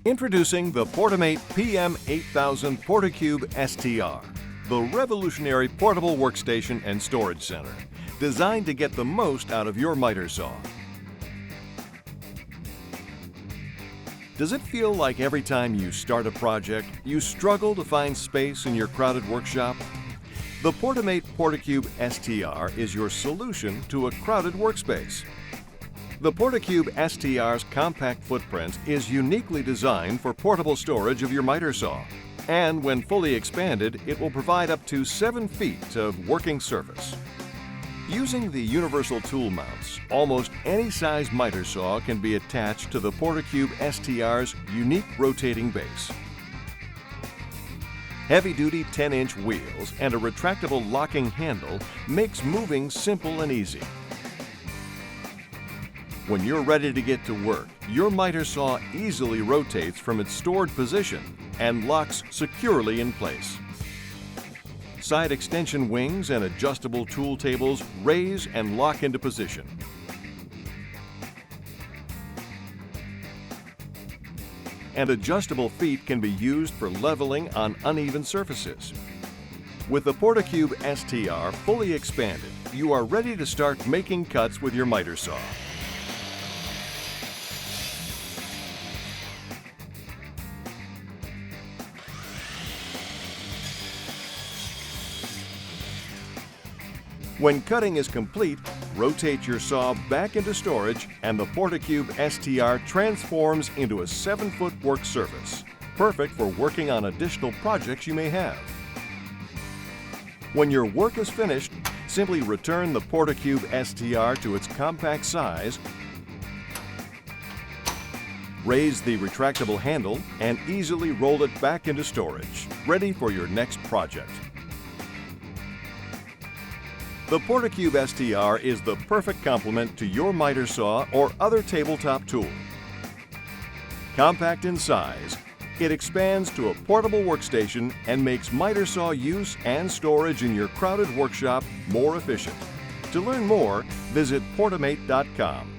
Introducing the Portamate PM-8000 Portacube STR, the revolutionary portable workstation and storage center, designed to get the most out of your miter saw. Does it feel like every time you start a project, you struggle to find space in your crowded workshop? The Portamate Portacube STR is your solution to a crowded workspace. The Portacube STR's compact footprint is uniquely designed for portable storage of your miter saw. And when fully expanded, it will provide up to 7 feet of working surface. Using the universal tool mounts, almost any size miter saw can be attached to the Portacube STR's unique rotating base. Heavy-duty 10-inch wheels and a retractable locking handle makes moving simple and easy. When you're ready to get to work, your miter saw easily rotates from its stored position and locks securely in place. Side extension wings and adjustable tool tables raise and lock into position. And adjustable feet can be used for leveling on uneven surfaces. With the Portacube STR fully expanded, you are ready to start making cuts with your miter saw. When cutting is complete, rotate your saw back into storage and the Portacube STR transforms into a 7-foot work surface, perfect for working on additional projects you may have. When your work is finished, simply return the Portacube STR to its compact size, raise the retractable handle, and easily roll it back into storage, ready for your next project. The Portacube STR is the perfect complement to your miter saw or other tabletop tool. Compact in size, it expands to a portable workstation and makes miter saw use and storage in your crowded workshop more efficient. To learn more, visit Portamate.com.